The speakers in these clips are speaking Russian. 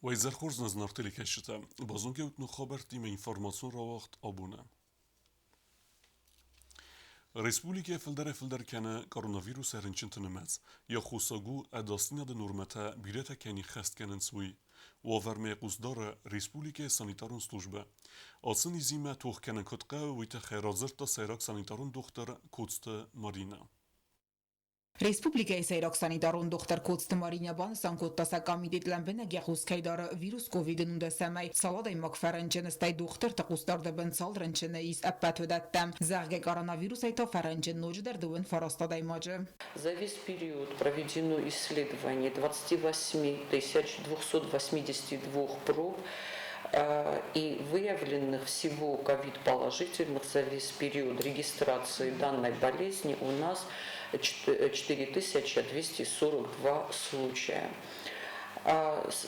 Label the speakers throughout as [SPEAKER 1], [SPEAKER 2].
[SPEAKER 1] ويزرخورز نزنارتلي كشتا بازونكي خبرتي من انفورماسيون را وقت ابونا ريسبوليكا فلدر كان كورونافيروس هرنچن تنمز يا خوساغو اداستنا د نورمتا بيرتا كاني خست كانن سوي وفرمي قصدار ريسبوليكا سانيتارون سلوجبا اصني زيما توخ كانن كتقا ويتا خيرازرتا سيراك سانيتارون دختر كوتست مارينا
[SPEAKER 2] Respublikայի Սեյրոքսանի դարուն դոկտոր Կոստը Մարինյաբան սանկոտասակամի դիտլամբենը գեղուսկայդարը վիրուս կովիդն ունդեսամայ սալադայ մակֆարանջենստայ դոկտոր տყուստար դբն ցալրնչենը իս ապատուդատտամ զաղգե կորոնավիրուս այտո фаранջեն նոջդար դուեն фарастадай маджи.
[SPEAKER 3] За весь период проведено исследование 28 282 проб и выявленных всего ковид-положительных за весь период регистрации данной болезни у нас 4242 случая.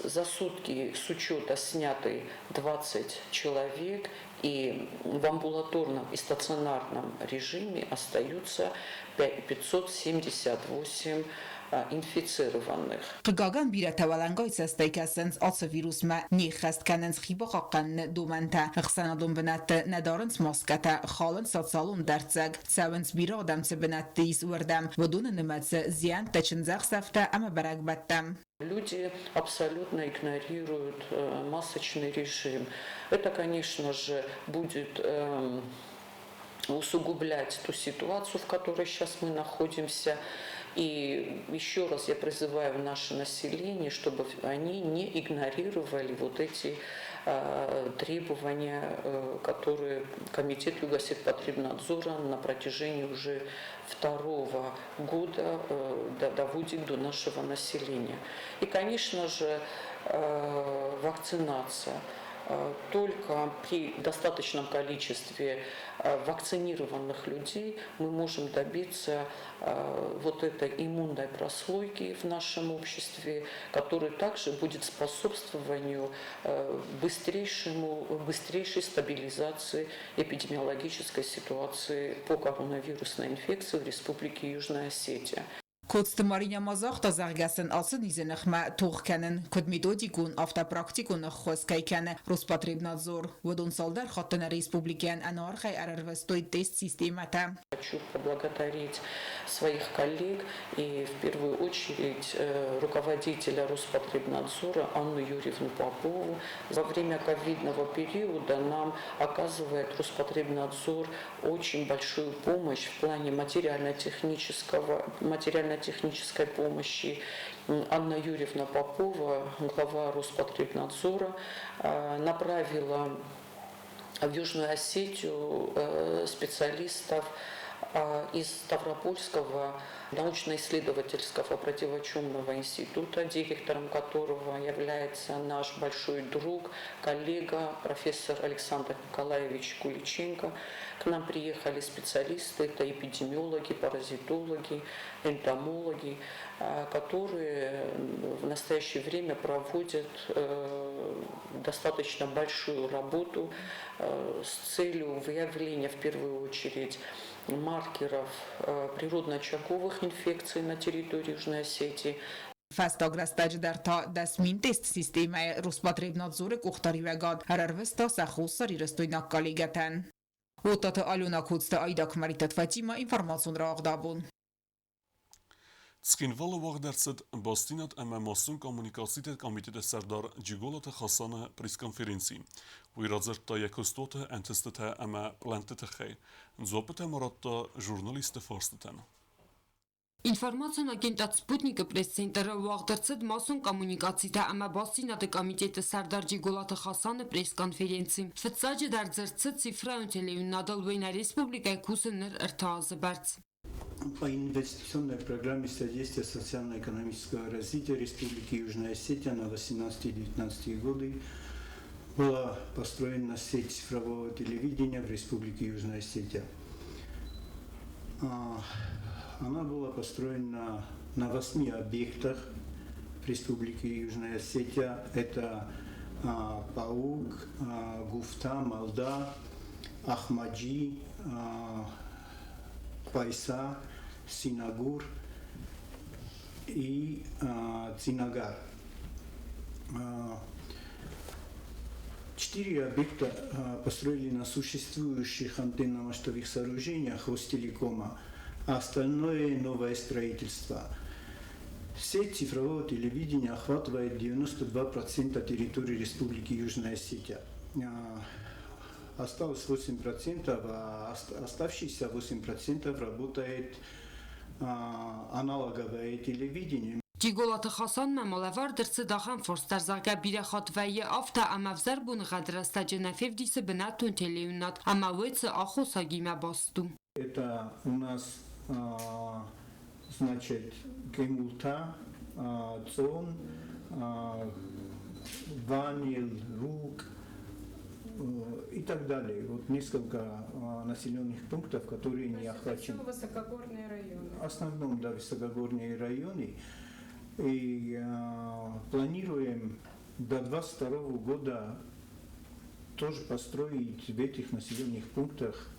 [SPEAKER 3] За сутки с учета сняты 20 человек, и в амбулаторном и стационарном режиме остаются 578 инфицированных.
[SPEAKER 2] Գգական բիրաթավալանգոյց ստեյքասենց ոցը վիրուսմա նիխաստ կանենց խիբողական դոմենտա հխսանադոմ բնատ նադարենց մոսկատա խալն սոցալուն դարձակ ցավենց բիրո դամցը բնատիս ուրդամ ոդունը նմացը զյան տչնձախ սավտա ամը բարակբատտամ.
[SPEAKER 3] Люди абсолютно игнорируют масочный режим. Это, конечно же, будет усугублять ту ситуацию, в которой сейчас мы находимся. И еще раз я призываю наше население, чтобы они не игнорировали вот эти требования, которые Комитет Югосельпотребнадзора на протяжении уже второго года доводит до нашего населения. И, конечно же, вакцинация. Только при достаточном количестве вакцинированных людей мы можем добиться вот этой иммунной прослойки в нашем обществе, которая также будет способствованию быстрейшей стабилизации эпидемиологической ситуации по коронавирусной инфекции в Республике Южная Осетия.
[SPEAKER 2] Կոստը Մարինյամազախ տազարգասն ասն իզենախմա թողքանն կոդմիտոդիկուն ավտոպրակտիկուն խոսկայքանը Ռոսպотребнадзор водон салдар хаттана республикан анархай арарвестой тест системата.
[SPEAKER 3] Хочу поблагодарить своих коллег и в первую очередь руководителя Роспотребнадзора Анну Юрьевну Попову. Во время ковидного периода нам оказывает Роспотребнадзор очень большую помощь в плане материально-технической помощи. Анна Юрьевна Попова, глава Роспотребнадзора, направила в Южную Осетию специалистов из Ставропольского научно-исследовательского противочумного института, директором которого является наш большой друг, коллега, профессор Александр Николаевич Куличенко. К нам приехали специалисты, это эпидемиологи, паразитологи, энтомологи, которые в настоящее время проводят достаточно большую работу с целью выявления, в первую очередь, маркеров природно-очаговых инфекций на территории Южной Осетии.
[SPEAKER 2] Фастаграстач дар та дасмин тест системай Роспотребнадзор кухтаривагад харарвеста сахусари растойнак калигатан. Отата алюна куцта айдак маритат Фатима информацион را اغدابون.
[SPEAKER 1] Цхинвала вагдерцет бастинат эмэмасын коммуникацият комитет сардар джиголат хасана пресс-конференции. Уирадзерта якостота антестата эма плантета хей. Зопета маратта журналисты фарстетен.
[SPEAKER 4] Ինֆորմացիոն агентат Սպուտնիկը պրեսցենտրը ուաղդրցդ մասուն կոմունիկացիա ամա բասինատը կոմիտետը Սարդարջի գոլատը խասանը պրես-կոնֆերենցի։ Ֆծաջը դարձրցդ цифрային телеюнадал война республикой кусыныр ыртаазы барц.
[SPEAKER 5] По инвестиционной программе содействия социально-экономического развития Республики Южная Осетия на 18-19 годы была построена сеть цифрового телевидения в Республике Южная Осетия. Она была построена на 8 объектах в Республике Южная Осетия. Это Паук, Гуфта, Малда, Ахмаджи, Пайса, Синагур и Цинагар. 4 объекта построили на существующих антенно-мачтовых сооружениях Ростелекома, а остальное новое строительство. Сеть цифрового телевидения охватывает 92% территории Республики Южная Осетия. Осталось 8%, а оставшиеся 8% работает аналоговое телевидение.
[SPEAKER 4] Ջիգոլաթը խասան մեմոլավար դրսը դախան ֆորստար զարգա բիրախատվայի ավտա ամավզար բուն ғադրաստաջենա февдисы բնատուն телеюнат ամավույցը ախոսագիմա բաստում.
[SPEAKER 5] Это у нас, значит, Кемулта, Цон, Ванил, Рук и так далее. Вот несколько населенных пунктов, которые не охвачены.
[SPEAKER 6] Это высокогорные районы.
[SPEAKER 5] В основном, да, высокогорные районы. И планируем до 2022 года тоже построить в этих населенных пунктах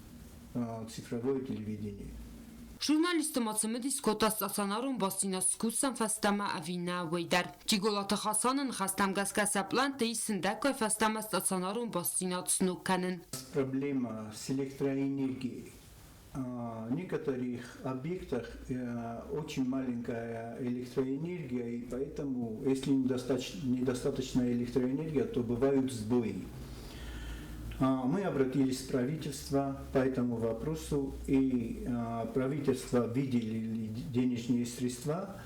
[SPEAKER 5] цифровое телевидение.
[SPEAKER 4] Ժուրնալիստը մացմդիս կոտաս ասանարուն բաստինաս սկուսան ֆաստամա ավինա վեյդար։ Ջիգոլաթը խասանն խաստամ գասկասա պլանտը իսնդակոյ ֆաստամաս ասանարուն բաստինացնու կանն։
[SPEAKER 5] Проблема с электроэнергией. В некоторых объектах очень маленькая электроэнергия, и поэтому, если недостаточная электроэнергия, то бывают сбои. Мы обратились в правительство по этому вопросу, и правительство выделили денежные средства,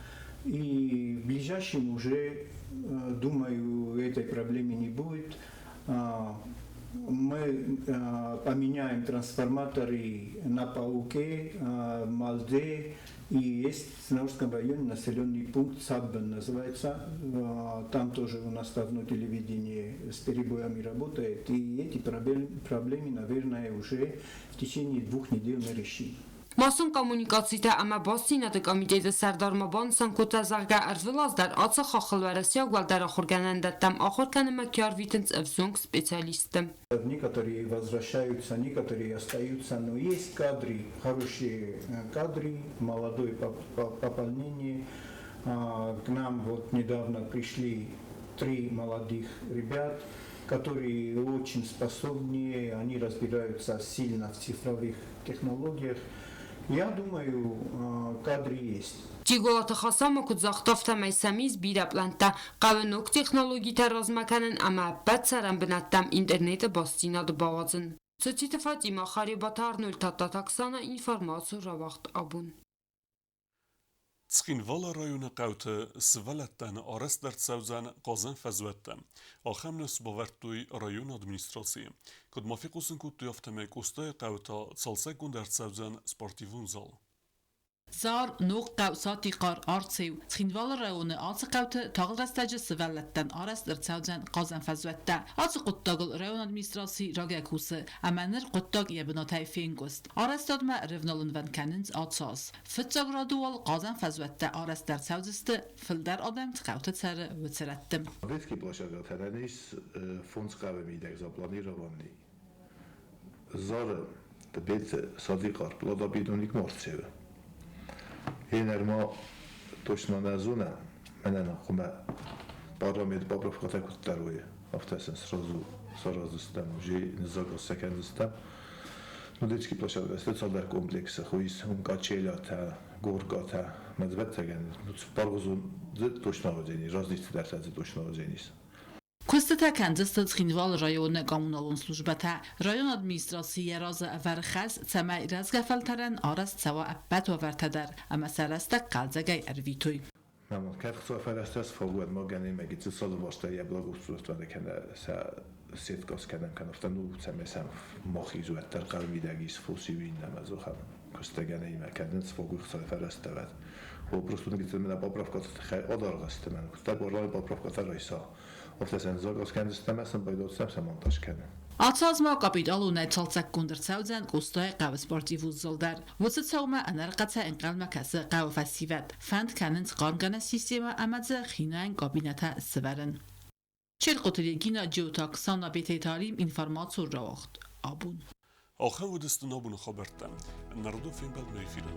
[SPEAKER 5] и в ближайшем уже, думаю, этой проблемы не будет. Мы поменяем трансформаторы на Пауке, Малде, и есть в Наурском районе населенный пункт Саббен называется. Там тоже у нас давно телевидение с перебоями работает, и эти проблемы, наверное, уже в течение 2 недель мы решим.
[SPEAKER 4] Մասուն կոմունիկացիա ամա բաստինատը կոմիտետը սարդարմաբան սանկոտազարգա արվելազդար ացը խախլվարասյա գվալդարախորգանան դատամ ախորկանը մակյարվիտենց эвзонг специалисты.
[SPEAKER 5] Некоторые возвращаются, некоторые остаются, но есть кадры, хорошие кадры, молодое пополнение. К нам вот недавно пришли 3 молодых ребят, которые очень способны, они разбираются сильно в цифровых технологиях. Я думаю, кадры есть.
[SPEAKER 4] Ջիգոլաթը խասամը կուզախտովտա մայսամիզ բիրապլանտա կավնոք տեխնոլոգիտա ռազմականն ամա բացարան բնատամ ինտերնետը բաստինադը բավազն։ Ծծիտը Ֆատիմա Խարիբաթարնուլ տատատաքսանա ինվորմացու ռավաղտ աբուն։
[SPEAKER 1] Tskinvala rayonu qawte svalattan aras dertsawzan qazan fazwattan. Axamnes bavartuy rayon administrasiye. Kod mafiqusun kut yaftamek ustay qawta tsalsakun dertsawzan sportivun zal.
[SPEAKER 7] Zar nog qawsati qar artsiv Tskinvala rayonu atsı qawte tağılrastacı svalattan aras dertsawzan qazan fazwatta. Atsı quttagıl rayon administrasi ragakusi amanir quttag yebna tayfingust. Arastadma revnalın van kanins atsas. Fitzagradual qazan fazwatta aras dertsawziste fildar adam tqawte tsare vtsrattim.
[SPEAKER 8] Детский площадка Таранис фонд скавемидек запланированный. Зара бет садиқар плодобидуник морцева. Енерма точно на зона, мене на хума парламент поправка так второе. Автосен сразу стам уже не загас секунд стам. Но детский площадка это целый комплекс, хуис качеля горка медведтеген. Паргузу точно владение, разницы дартази точно владение.
[SPEAKER 7] Kustata kandist Tskinvala rayonu kommunalun slujbata rayon administrasiye raz verkhas tsama razgafaltaran aras tsawa abat wavartadar ama sarasta qalzagay ervitoy.
[SPEAKER 8] Mamo kafsa farastas fogad magani megit salvasta ya blagostustvan kana sa setkas kana kana ftanu tsamesam mochizuatar qalmidagis fosivin namazoham. Kustagana ima kadens fogu farastavad. Ho prostu na poprawka odargast man. Tak orlay poprawka taraysa. Oftesen zagos kendistemesen baydotsam montaj kenem.
[SPEAKER 7] Atsazma kapital unaytsal sekundrtsawzan qustay qav sportivu zoldar. Vutstsawma anarqatsa enqalma kasa qav fasivat. Fand kanins qarngana sistema amadza khinayn kabineta svaran. Çelqotiligina geotaksana betetalim informatsiu rawaqt. Abun.
[SPEAKER 1] Axan ودستنا بون خبرتم. نردو فين بالميفيلن.